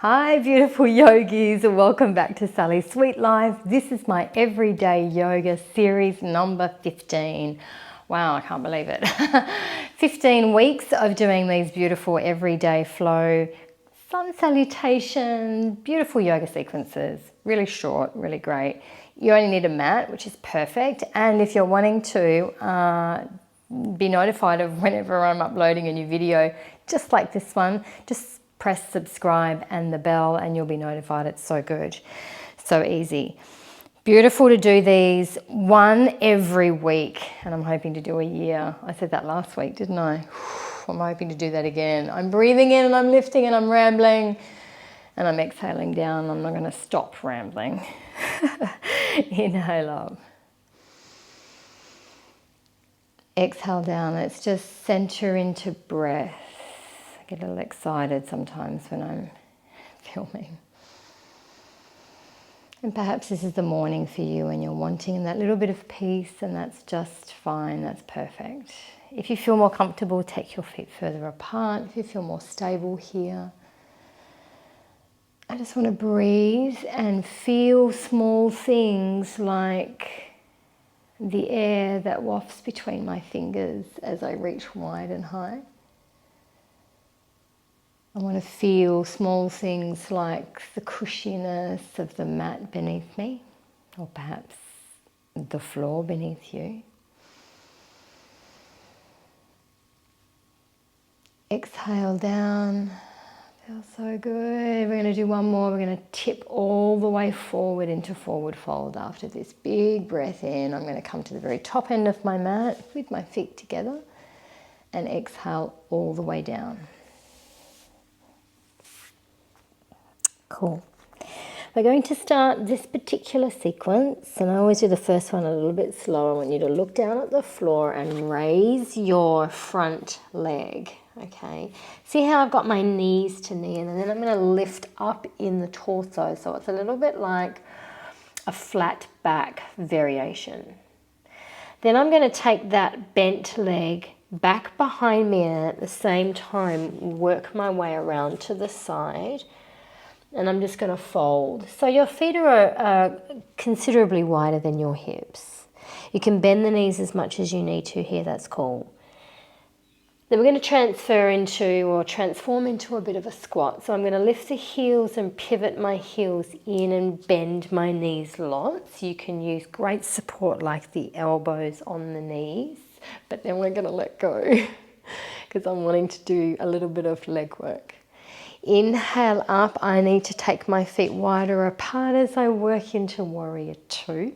Hi beautiful yogis, welcome back to Sally's Sweet Life. This is my everyday yoga series number 15. Wow, I can't believe it. 15 weeks of doing these beautiful everyday flow, sun salutation, beautiful yoga sequences. Really short, really great. You only need a mat, which is perfect. And if you're wanting to be notified of whenever I'm uploading a new video, just like this one, just press subscribe and the bell and you'll be notified. It's so good, so easy. Beautiful to do these one every week, and I'm hoping to do a year. I said that last week, didn't I? I'm hoping to do that again. I'm breathing in and I'm lifting and I'm rambling and I'm exhaling down. I'm not going to stop rambling. Inhale up. Exhale down. Let's just center into breath. I get a little excited sometimes when I'm filming. And perhaps this is the morning for you and you're wanting that little bit of peace, and that's just fine, that's perfect. If you feel more comfortable, take your feet further apart. If you feel more stable here, I just want to breathe and feel small things like the air that wafts between my fingers as I reach wide and high. I want to feel small things like the cushiness of the mat beneath me, or perhaps the floor beneath you. Exhale down. Feels so good. We're going to do one more. We're going to tip all the way forward into forward fold. After this big breath in, I'm going to come to the very top end of my mat with my feet together and exhale all the way down. Cool. We're going to start this particular sequence, and I always do the first one a little bit slower. I want you to look down at the floor and raise your front leg, okay? See how I've got my knees to knee, and then I'm going to lift up in the torso, so it's a little bit like a flat back variation. Then I'm going to take that bent leg back behind me and at the same time work my way around to the side. And I'm just going to fold. So your feet are considerably wider than your hips. You can bend the knees as much as you need to here, that's cool. Then we're going to transform into a bit of a squat. So I'm going to lift the heels and pivot my heels in and bend my knees lots. You can use great support like the elbows on the knees, but then we're going to let go because I'm wanting to do a little bit of leg work. Inhale up, I need to take my feet wider apart as I work into Warrior Two.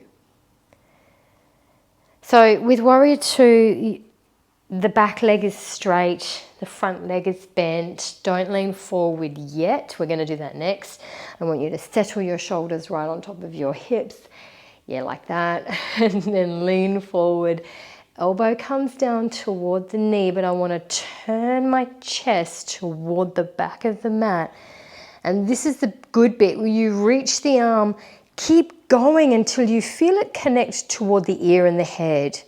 So with Warrior Two, the back leg is straight, the front leg is bent. Don't lean forward yet. We're going to do that next. I want you to settle your shoulders right on top of your hips. Yeah, like that. And then lean forward. Elbow comes down toward the knee, but I want to turn my chest toward the back of the mat. And this is the good bit where you reach the arm, keep going until you feel it connect toward the ear and the head.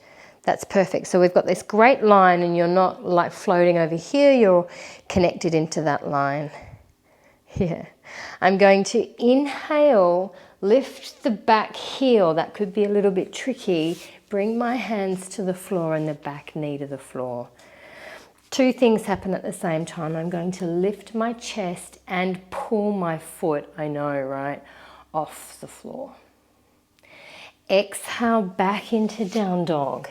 That's perfect. So we've got this great line and you're not like floating over here, you're connected into that line. Here. I'm going to inhale, lift the back heel. That could be a little bit tricky. Bring my hands to the floor and the back knee to the floor. Two things happen at the same time. I'm going to lift my chest and pull my foot, I know, right, off the floor. Exhale back into down dog.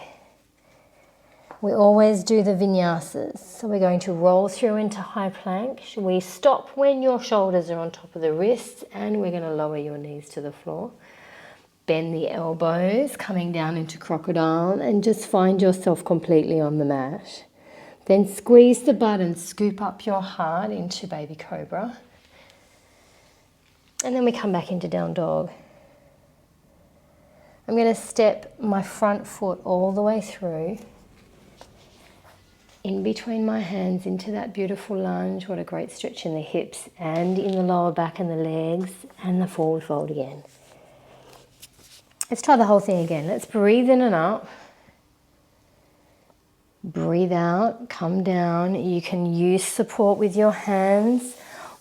We always do the vinyasas. So we're going to roll through into high plank. We stop when your shoulders are on top of the wrists, and we're going to lower your knees to the floor. Bend the elbows, coming down into crocodile, and just find yourself completely on the mat. Then squeeze the butt and scoop up your heart into baby cobra. And then we come back into down dog. I'm going to step my front foot all the way through, in between my hands into that beautiful lunge. What a great stretch in the hips and in the lower back and the legs, and the forward fold again. Let's try the whole thing again. Let's breathe in and up. Breathe out, come down. You can use support with your hands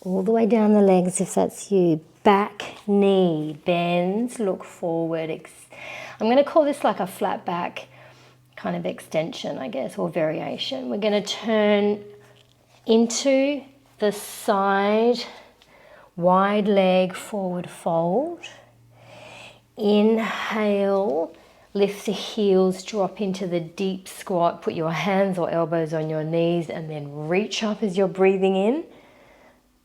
all the way down the legs if that's you. Back knee bends, look forward. I'm going to call this like a flat back kind of extension, I guess, or variation. We're going to turn into the side, wide leg forward fold. Inhale, lift the heels, drop into the deep squat. Put your hands or elbows on your knees and then reach up as you're breathing in.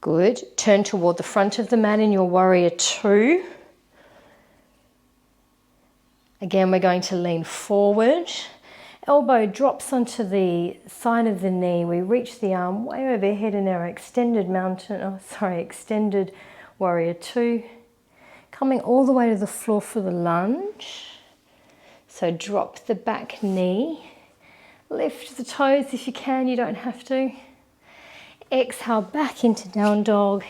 Good. Turn toward the front of the mat in your warrior two. Again, we're going to lean forward. Elbow drops onto the side of the knee. We reach the arm way overhead in our extended extended warrior two. Coming all the way to the floor for the lunge. So drop the back knee. Lift the toes if you can, you don't have to. Exhale back into down dog.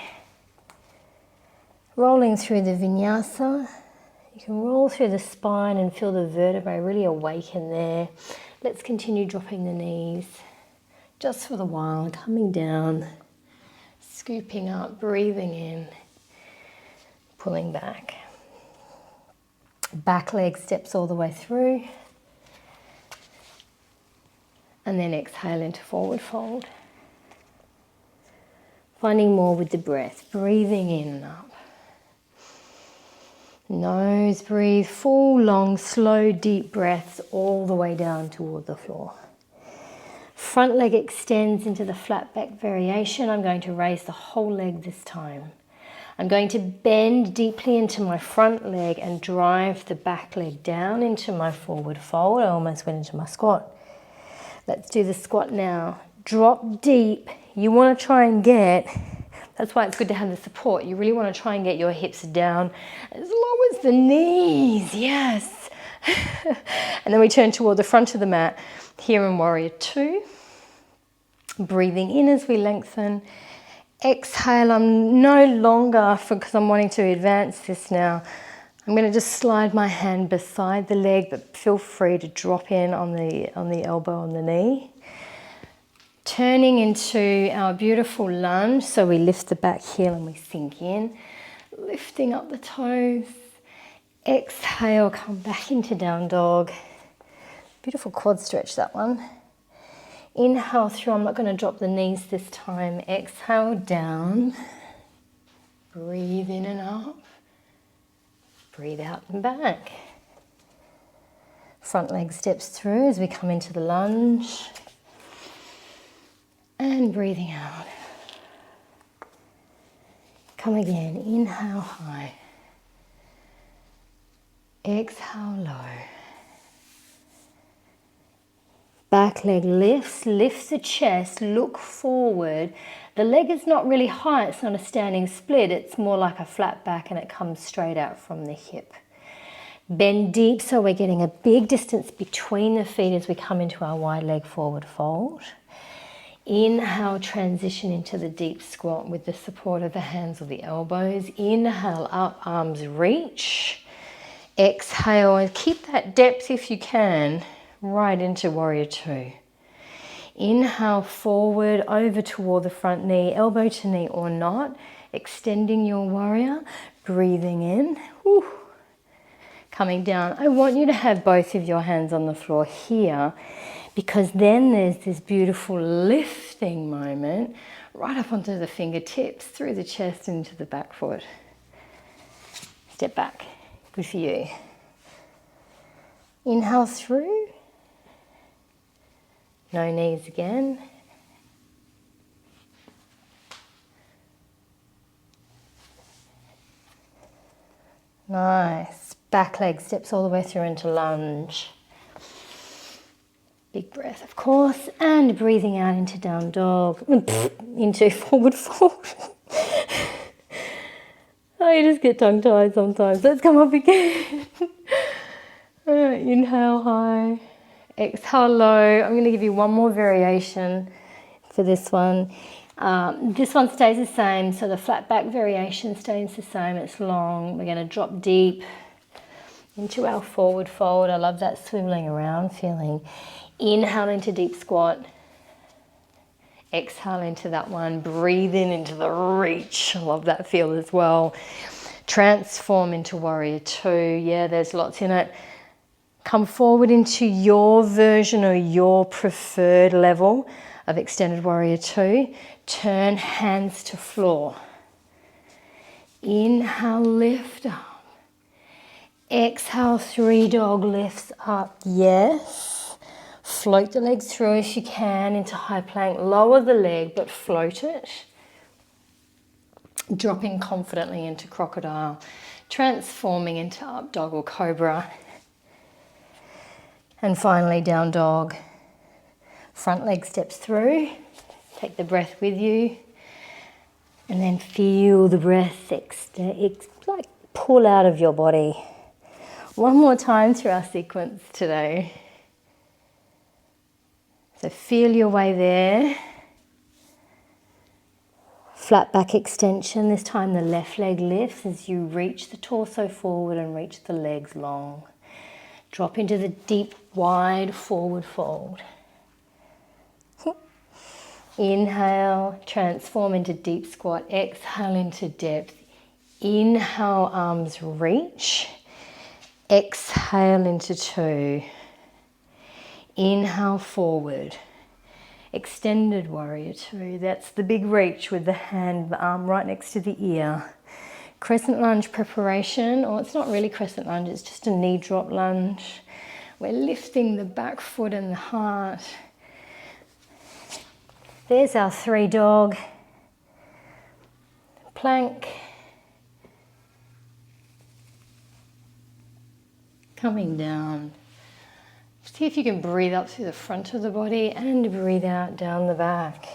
Rolling through the vinyasa. You can roll through the spine and feel the vertebrae really awaken there. Let's continue dropping the knees just for the while, coming down, scooping up, breathing in, pulling back. Back leg steps all the way through. And then exhale into forward fold. Finding more with the breath, breathing in and up. Nose breathe, full, long, slow, deep breaths all the way down toward the floor. Front leg extends into the flat back variation. I'm going to raise the whole leg this time. I'm going to bend deeply into my front leg and drive the back leg down into my forward fold. I almost went into my squat. Let's do the squat now. Drop deep. You want to try and get, that's why it's good to have the support. You really want to try and get your hips down as low as the knees. Yes. And then we turn toward the front of the mat here in warrior two. Breathing in as we lengthen. Exhale. I'm no longer, because I'm wanting to advance this now, I'm going to just slide my hand beside the leg, but feel free to drop in on the elbow on the knee. Turning into our beautiful lunge, so we lift the back heel and we sink in, lifting up the toes. Exhale, come back into down dog. Beautiful quad stretch, that one. Inhale through, I'm not going to drop the knees this time. Exhale down, breathe in and up, breathe out and back. Front leg steps through as we come into the lunge. And breathing out. Come again, inhale high. Exhale low. Back leg lifts, lift the chest, look forward. The leg is not really high, it's not a standing split, it's more like a flat back and it comes straight out from the hip. Bend deep so we're getting a big distance between the feet as we come into our wide leg forward fold. Inhale, transition into the deep squat with the support of the hands or the elbows. Inhale, up, arms reach. Exhale, and keep that depth if you can, right into warrior two. Inhale, forward, over toward the front knee, elbow to knee or not. Extending your warrior, breathing in. Whew. Coming down. I want you to have both of your hands on the floor here, because then there's this beautiful lifting moment right up onto the fingertips, through the chest into the back foot. Step back. Good for you. Inhale through. No knees again. Nice. Back leg steps all the way through into lunge. Big breath, of course, and breathing out into down dog, into forward fold. I just get tongue-tied sometimes. Let's come up again. Inhale high, exhale low. I'm going to give you one more variation for this one. This one stays the same, so the flat back variation stays the same. It's long. We're going to drop deep into our forward fold. I love that swiveling around feeling. Inhale into deep squat. Exhale into that one. Breathe in into the reach. I love that feel as well. Transform into warrior two. Yeah, there's lots in it. Come forward into your version or your preferred level of extended warrior two. Turn hands to floor. Inhale, lift up. Exhale, three dog lifts up. Yes. Float the legs through if you can into high plank. Lower the leg but float it. Dropping confidently into crocodile. Transforming into up dog or cobra. And finally down dog. Front leg steps through. Take the breath with you. And then feel the breath like pull out of your body. One more time through our sequence today. So feel your way there. Flat back extension. This time the left leg lifts as you reach the torso forward and reach the legs long. Drop into the deep, wide forward fold. Inhale, transform into deep squat. Exhale into depth. Inhale, arms reach. Exhale into two. Inhale forward. Extended warrior two. That's the big reach with the hand, the arm right next to the ear. Crescent lunge preparation, or it's not really crescent lunge, it's just a knee drop lunge. We're lifting the back foot and the heart. There's our three dog. Plank. Coming down. See if you can breathe up through the front of the body and breathe out down the back.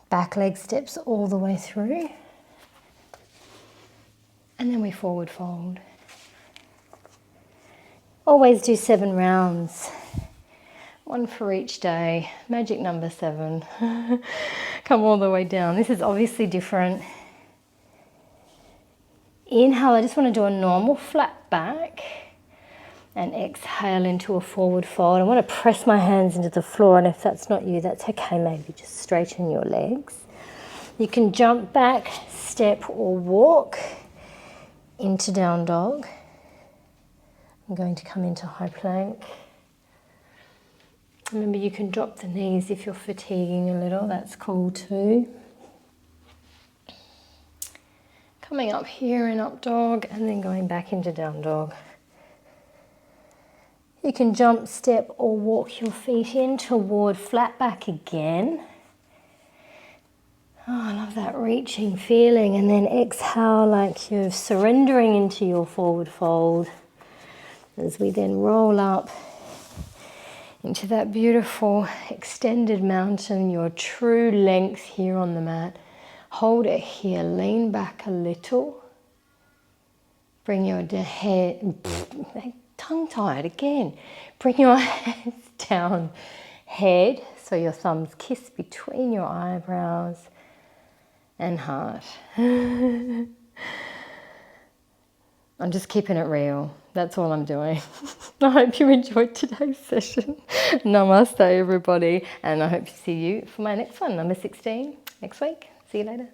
Back leg steps all the way through. And then we forward fold. Always do 7 rounds. One for each day. Magic number 7. Come all the way down. This is obviously different. Inhale, I just want to do a normal flat back. And exhale into a forward fold. I want to press my hands into the floor, and if that's not you, that's okay. Maybe just straighten your legs. You can jump back, step or walk into down dog. I'm going to come into high plank. Remember, you can drop the knees if you're fatiguing a little, that's cool too. Coming up here in up dog and then going back into down dog. You can jump, step or walk your feet in toward flat back again. Oh, I love that reaching feeling. And then exhale like you're surrendering into your forward fold as we then roll up into that beautiful extended mountain, your true length here on the mat. Hold it here, lean back a little. Bring your head, tongue-tied again. Bring your hands down, head, so your thumbs kiss between your eyebrows and heart. I'm just keeping it real. That's all I'm doing. I hope you enjoyed today's session. Namaste, everybody. And I hope to see you for my next one, number 16, next week. See you later.